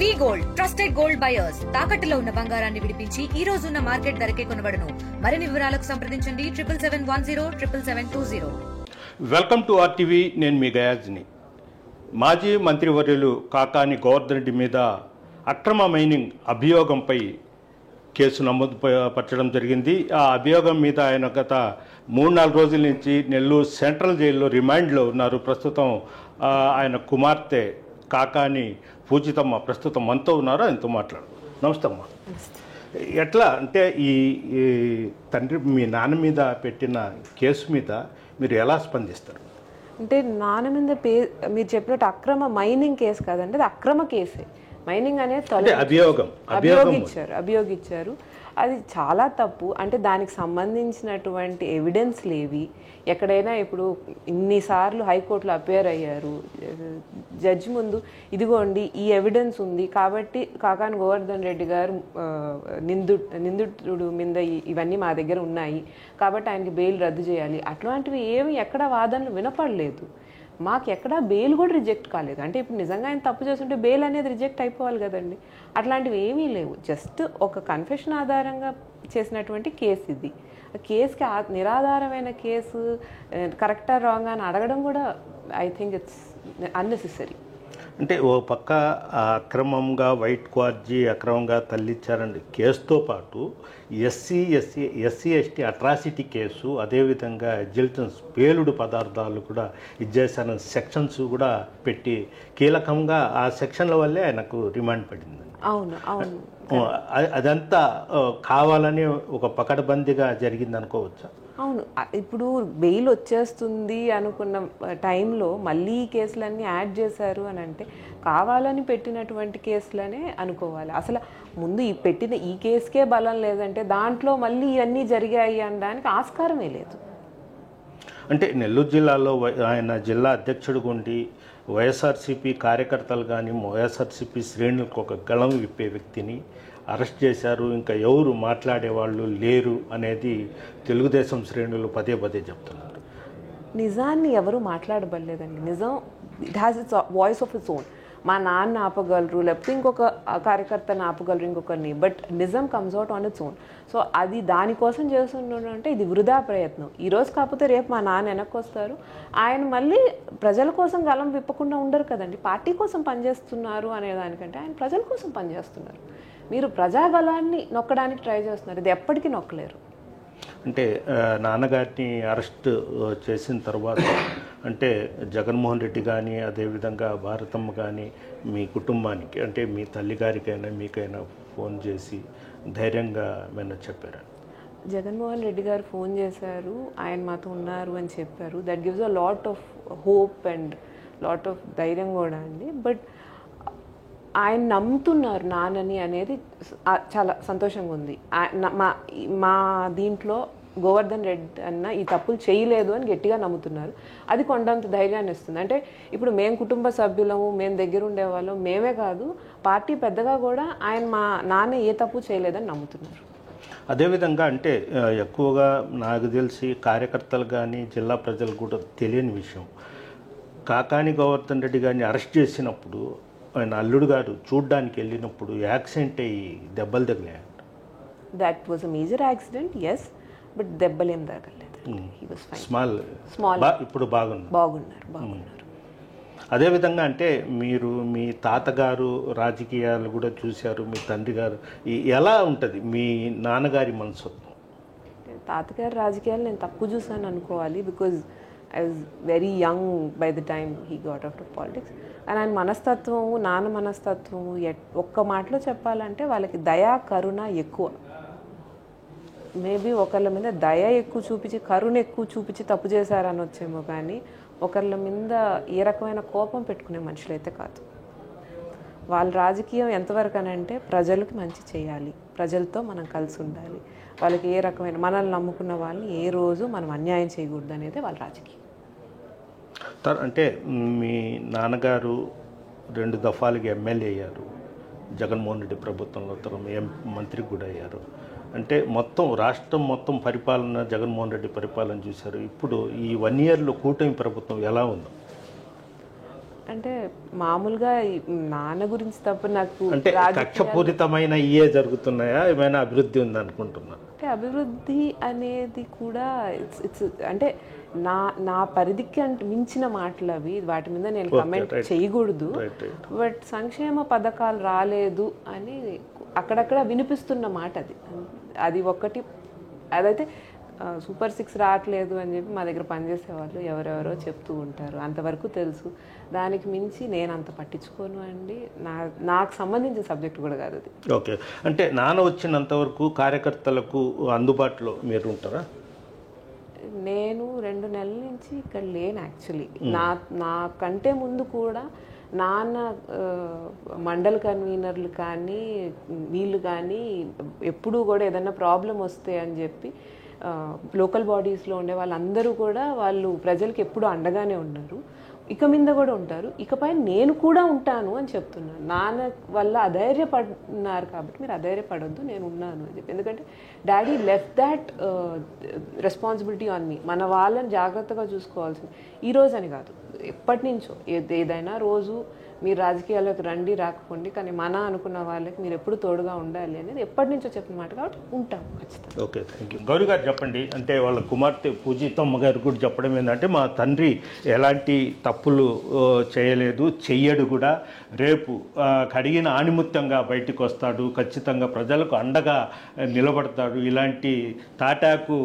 వి gold trusted gold buyers తాకట్టులో ఉన్న బంగారాన్ని విడిపించి ఈ రోజు ఉన్న మార్కెట్ ధరకే కొనబడును. మరిన్ని వివరాలకు సంప్రదించండి 77107720. Welcome to RTV. నేను మీ గయాజ్ని. మాజీ మంత్రివర్యులు కాకాని గోవర్ధన్ రెడ్డి మీద అక్రమ మైనింగ్ అభియోగంపై కేసు నమోదు పరచడం జరిగింది. ఆ అభియోగం మీద ఆయన గత 3-4 రోజుల నుంచి నెల్లూరు సెంట్రల్ జైల్లో రిమాండ్లో ఉన్నారు. ప్రస్తుతం ఆయన కుమార్తె కాకాని పూజితమ్మ ప్రస్తుతం మనతో ఉన్నారు. ఆయనతో మాట్లాడు. నమస్తే అమ్మ. ఎట్లా అంటే ఈ తండ్రి మీ నాన్న మీద పెట్టిన కేసు మీద మీరు ఎలా స్పందిస్తారు? అంటే నాన్న మీద మీరు చెప్పినట్టు అక్రమ మైనింగ్ కేసు కాదండి, అది అక్రమ కేసే. మైనింగ్ అనేది అభియోగించారు. అది చాలా తప్పు. అంటే దానికి సంబంధించినటువంటి ఎవిడెన్స్లు ఏవి, ఎక్కడైనా ఇప్పుడు ఇన్నిసార్లు హైకోర్టులో అపేర్ అయ్యారు, జడ్జి ముందు ఇదిగోండి ఈ ఎవిడెన్స్ ఉంది కాబట్టి కాకాని గోవర్ధన్ రెడ్డి గారు నిందితుడు మీద ఇవన్నీ మా దగ్గర ఉన్నాయి కాబట్టి ఆయనకి బెయిల్ రద్దు చేయాలి, అట్లాంటివి ఏమి ఎక్కడ వాదనలు వినపడలేదు. మాకు ఎక్కడా బెయిల్ కూడా రిజెక్ట్ కాలేదు. అంటే ఇప్పుడు నిజంగా ఆయన తప్పు చేస్తుంటే బెయిల్ అనేది రిజెక్ట్ అయిపోవాలి కదండి. అట్లాంటివి ఏమీ లేవు. జస్ట్ ఒక కన్ఫెషన్ ఆధారంగా చేసినటువంటి కేసు ఇది. ఆ కేసుకి నిరాధారమైన కేసు కరెక్టా రాంగ్ అని అడగడం కూడా ఐ థింక్ ఇట్స్ అన్నెసెసరీ. అంటే ఓ పక్క అక్రమంగా వైట్ క్వార్జీ అక్రమంగా తల్లిచ్చారండి కేసుతో పాటు ఎస్సీ ఎస్టీ అట్రాసిటీ కేసు, అదేవిధంగా ఎగ్జిల్టన్స్ పేలుడు పదార్థాలు కూడా ఇచ్చేసారని సెక్షన్స్ కూడా పెట్టి కీలకంగా ఆ సెక్షన్ల వల్లే ఆయనకు రిమాండ్ పడింది. అవును అవును, అదంతా కావాలని ఒక పకడ్బందీగా జరిగింది అనుకోవచ్చా? అవును. ఇప్పుడు బెయిల్ వచ్చేస్తుంది అనుకున్న టైంలో మళ్ళీ ఈ కేసులన్నీ యాడ్ చేశారు అని అంటే కావాలని పెట్టినటువంటి కేసులనే అనుకోవాలి. అసలు ముందు పెట్టిన ఈ కేసుకే బలం లేదంటే దాంట్లో మళ్ళీ ఇవన్నీ జరిగాయి అనడానికి ఆస్కారమే లేదు. అంటే నెల్లూరు జిల్లాలో ఆయన జిల్లా అధ్యక్షుడిగా ఉండి వైఎస్ఆర్సీపీ కార్యకర్తలు కానీ వైఎస్ఆర్సీపీ శ్రేణులకు ఒక గళం విప్పే వ్యక్తిని అరెస్ట్ చేశారు, ఇంకా ఎవరు మాట్లాడేవాళ్ళు లేరు అనేది తెలుగుదేశం శ్రేణులు పదే పదే చెప్తున్నారు. నిజాన్ని ఎవరు మాట్లాడబడలేదండి. నిజం it has its voice of its own. మా నాన్న ఆపగలరు, లేకపోతే ఇంకొక కార్యకర్తను ఆపగలరు, ఇంకొకరిని, బట్ నిజం comes out on its own. So అది దానికోసం చేస్తుంటే ఇది వృధా ప్రయత్నం. ఈరోజు కాకపోతే రేపు మా నాన్న వెనక్కి వస్తారు. ఆయన మళ్ళీ ప్రజల కోసం గలం విప్పకుండా ఉండరు కదండి. పార్టీ కోసం పనిచేస్తున్నారు అనే దానికంటే ఆయన ప్రజల కోసం పనిచేస్తున్నారు. మీరు ప్రజాబలాన్ని నొక్కడానికి ట్రై చేస్తున్నారు, ఇది ఎప్పటికీ నొక్కలేరు. అంటే నాన్నగారిని అరెస్ట్ చేసిన తర్వాత అంటే జగన్మోహన్ రెడ్డి కానీ అదేవిధంగా భారతమ్మ కానీ మీ కుటుంబానికి అంటే మీ తల్లిగారికైనా మీకైనా ఫోన్ చేసి ధైర్యంగా ఏమైనా చెప్పారా? జగన్మోహన్ రెడ్డి గారు ఫోన్ చేశారు, ఆయన మాతో ఉన్నారు అని చెప్పారు. That gives a lot of hope and lot of ధైర్యం కూడా అండి. బట్ ఆయన నమ్ముతున్నారు నాన్నని అనేది చాలా సంతోషంగా ఉంది. మా దీంట్లో గోవర్ధన్ రెడ్డి అన్న ఈ తప్పులు చేయలేదు అని గట్టిగా నమ్ముతున్నారు. అది కొండంత ధైర్యాన్ని ఇస్తుంది. అంటే ఇప్పుడు మేము కుటుంబ సభ్యులము, మేము దగ్గర ఉండేవాళ్ళం, మేమే కాదు పార్టీ పెద్దగా కూడా ఆయన మా నాన్న ఏ తప్పు చేయలేదని నమ్ముతున్నారు. అదేవిధంగా అంటే ఎక్కువగా నాకు తెలిసి కార్యకర్తలు కానీ జిల్లా ప్రజలు కూడా తెలియని విషయం, కాకాని గోవర్ధన్ రెడ్డి గారిని అరెస్ట్ చేసినప్పుడు ఆయన అల్లుడు గారు చూడ్డానికి వెళ్ళినప్పుడు యాక్సిడెంట్ అయ్యి దెబ్బలు తగిలాయంట. That was a major accident, yes, but దెబ్బలేం తగలేదు. స్మాల్ ఇప్పుడు బాగున్నారు. అదేవిధంగా అంటే మీరు మీ తాతగారు రాజకీయాలు కూడా చూశారు, మీ తండ్రి గారు, ఎలా ఉంటుంది మీ నాన్నగారి మనస్తత్వం? తాతగారి రాజకీయాలు నేను తక్కువ చూసాను అనుకోవాలి. Because I was very young by the time he got out of politics. And ఆయన మనస్తత్వము, నాన్న మనస్తత్వము ఒక్క మాటలో చెప్పాలంటే వాళ్ళకి దయా కరుణ ఎక్కువ. మేబీ ఒకళ్ళ మీద దయ ఎక్కువ చూపించి కరుణ ఎక్కువ చూపించి తప్పు చేశారని వచ్చేమో, కానీ ఒకళ్ళ మీద ఏ రకమైన కోపం పెట్టుకునే మనుషులు అయితే కాదు. వాళ్ళ రాజకీయం ఎంతవరకు అని అంటే ప్రజలకు మంచి చేయాలి, ప్రజలతో మనం కలిసి ఉండాలి, వాళ్ళకి ఏ రకమైన మనల్ని నమ్ముకున్న వాళ్ళని ఏ రోజు మనం అన్యాయం చేయకూడదు అనేది వాళ్ళ రాజకీయం. అంటే మీ నాన్నగారు 2 దఫాలుగా ఎమ్మెల్యే అయ్యారు, జగన్మోహన్ రెడ్డి ప్రభుత్వంలో మంత్రి కూడా అయ్యారు. అంటే మొత్తం రాష్ట్రం మొత్తం పరిపాలన జగన్మోహన్ రెడ్డి పరిపాలన చూశారు. ఇప్పుడు ఈ 1 ఇయర్లో కూటమి ప్రభుత్వం ఎలా ఉందో? అంటే మామూలుగా నాన్న గురించి తప్ప నాకు అంటే కక్షపూరితమైన ఇయే జరుగుతున్నాయా, ఏమైనా అభివృద్ధి ఉంది అనుకుంటున్నా? అంటే అభివృద్ధి అనేది కూడా ఇట్స్ అంటే నా పరిధికి మించిన మాటలు అవి, వాటి మీద నేను కమెంట్ చేయకూడదు. బట్ సంక్షేమ పథకాలు రాలేదు అని అక్కడక్కడ వినిపిస్తున్న మాట అది ఒకటి. అదైతే సూపర్ 6 రావట్లేదు అని చెప్పి మా దగ్గర పనిచేసే వాళ్ళు ఎవరెవరో చెప్తూ ఉంటారు, అంతవరకు తెలుసు. దానికి మించి నేను అంత పట్టించుకోను అండి. నాకు సంబంధించిన సబ్జెక్ట్ కూడా కాదు అది. ఓకే, అంటే నాన్న వచ్చినంత వరకు కార్యకర్తలకు అందుబాటులో మీరు ఉంటారా? నేను 2 నెలల నుంచి ఇక్కడ లేను యాక్చువల్లీ. నా కంటే ముందు కూడా నాన్న మండల్ కన్వీనర్లు కానీ వీళ్ళు కానీ ఎప్పుడూ కూడా ఏదైనా ప్రాబ్లం వస్తే అని చెప్పి లోకల్ బాడీస్లో ఉండే వాళ్ళందరూ కూడా వాళ్ళు ప్రజలకు ఎప్పుడు అండగానే ఉన్నారు, ఇక మీద కూడా ఉంటారు, ఇకపై నేను కూడా ఉంటాను అని చెప్తున్నాను. నాన్న వల్ల అధైర్యపడినారు కాబట్టి మీరు అధైర్యపడొద్దు, నేను ఉన్నాను అని చెప్పి. ఎందుకంటే daddy left that responsibility on me. మన వాళ్ళని జాగ్రత్తగా చూసుకోవాల్సింది ఈ రోజు అని కాదు, ఎప్పటి నుంచో. ఏదైనా రోజు మీరు రాజకీయాల్లోకి రండి రాకపోండి, కానీ మన అనుకున్న వాళ్ళకి మీరు ఎప్పుడు తోడుగా ఉండాలి అనేది ఎప్పటి నుంచో చెప్పిన మాట కాబట్టి ఉంటాం ఖచ్చితంగా. Okay, thank you. గౌరీ గారు చెప్పండి, అంటే వాళ్ళ కుమార్తె పూజితమ్మ గారు కూడా చెప్పడం ఏంటంటే మా తండ్రి ఎలాంటి తప్పులు చేయలేదు, చెయ్యడు కూడా, రేపు కడిగిన ఆణిముత్యంగా బయటకు వస్తాడు, ఖచ్చితంగా ప్రజలకు అండగా నిలబడతాడు, ఇలాంటి తాటాకు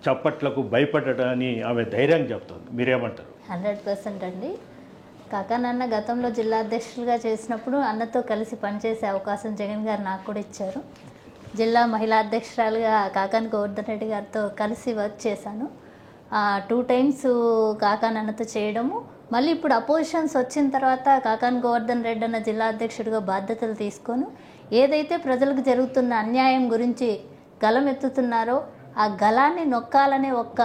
చప్పట్లకు భయపడడని ఆమె ధైర్యం చెప్తుంది. మీరేమంటారు? 100% అండి. కాకా నాన్న గతంలో జిల్లా అధ్యక్షులుగా చేసినప్పుడు అన్నతో కలిసి పనిచేసే అవకాశం జగన్ గారు నాకు కూడా ఇచ్చారు. జిల్లా మహిళా అధ్యక్షురాలుగా కాకాని గోవర్ధన్ రెడ్డి గారితో కలిసి వర్క్ చేశాను. 2 times కాకా నాన్నతో చేయడము, మళ్ళీ ఇప్పుడు అపోజిషన్స్ వచ్చిన తర్వాత కాకాని గోవర్ధన్ రెడ్డి అన్న జిల్లా అధ్యక్షుడిగా బాధ్యతలు తీసుకొని ఏదైతే ప్రజలకు జరుగుతున్న అన్యాయం గురించి గలం ఎత్తుతున్నారో ఆ గలాన్ని నొక్కాలనే ఒక్క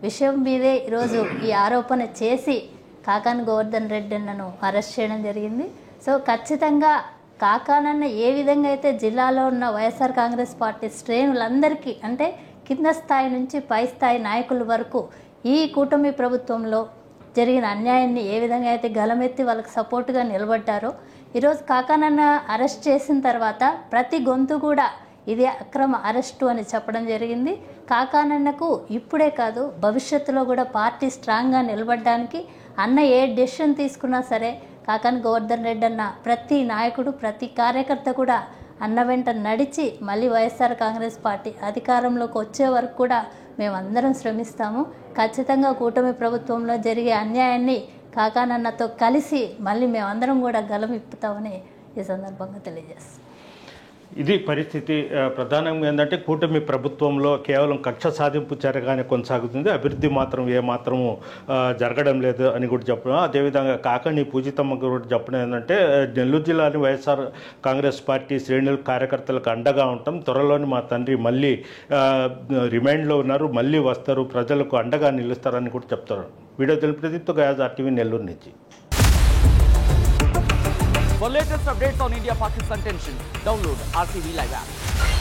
విషయం మీదే ఈరోజు ఈ ఆరోపణ చేసి కాకాని గోవర్ధన్ రెడ్డి అన్నను అరెస్ట్ చేయడం జరిగింది. సో ఖచ్చితంగా కాకానన్న ఏ విధంగా అయితే జిల్లాలో ఉన్న వైఎస్ఆర్ కాంగ్రెస్ పార్టీ శ్రేణులందరికీ, అంటే కింద స్థాయి నుంచి పై స్థాయి నాయకుల వరకు ఈ కూటమి ప్రభుత్వంలో జరిగిన అన్యాయాన్ని ఏ విధంగా అయితే గలమెత్తి వాళ్ళకి సపోర్టుగా నిలబడ్డారో, ఈరోజు కాకానన్న అరెస్ట్ చేసిన తర్వాత ప్రతి గొంతు కూడా ఇది అక్రమ అరెస్టు అని చెప్పడం జరిగింది. కాకానన్నకు ఇప్పుడే కాదు భవిష్యత్తులో కూడా పార్టీ స్ట్రాంగ్గా నిలబడడానికి అన్న ఏ డెసిషన్ తీసుకున్నా సరే కాకాని గోవర్ధన్ రెడ్డి అన్న ప్రతి నాయకుడు ప్రతి కార్యకర్త కూడా అన్న వెంట నడిచి మళ్ళీ వైఎస్ఆర్ కాంగ్రెస్ పార్టీ అధికారంలోకి వచ్చే వరకు కూడా మేమందరం శ్రమిస్తాము. ఖచ్చితంగా కూటమి ప్రభుత్వంలో జరిగే అన్యాయాన్ని కాకానన్నతో కలిసి మళ్ళీ మేమందరం కూడా గలం ఇప్పుతామని ఈ సందర్భంగా తెలియజేస్తాం. ఇది పరిస్థితి. ప్రధానంగా ఏంటంటే కూటమి ప్రభుత్వంలో కేవలం కక్ష సాధింపు చర్యగానే కొనసాగుతుంది, అభివృద్ధి మాత్రం ఏమాత్రము జరగడం లేదు అని కూడా చెప్పడం. అదేవిధంగా కాకాని పూజితమ్మ కూడా చెప్పడం ఏంటంటే నెల్లూరు జిల్లాని వైఎస్ఆర్ కాంగ్రెస్ పార్టీ శ్రేణులు కార్యకర్తలకు అండగా ఉంటాం, త్వరలోని మా తండ్రి మళ్ళీ రిమైండ్లో ఉన్నారు, మళ్ళీ వస్తారు, ప్రజలకు అండగా నిలుస్తారని కూడా చెప్తారు. వీడియో తెలిపినందుకు గయాజ్ RTV నెల్లూరు నుంచి. For latest updates on India-Pakistan tension, download RTV Live app.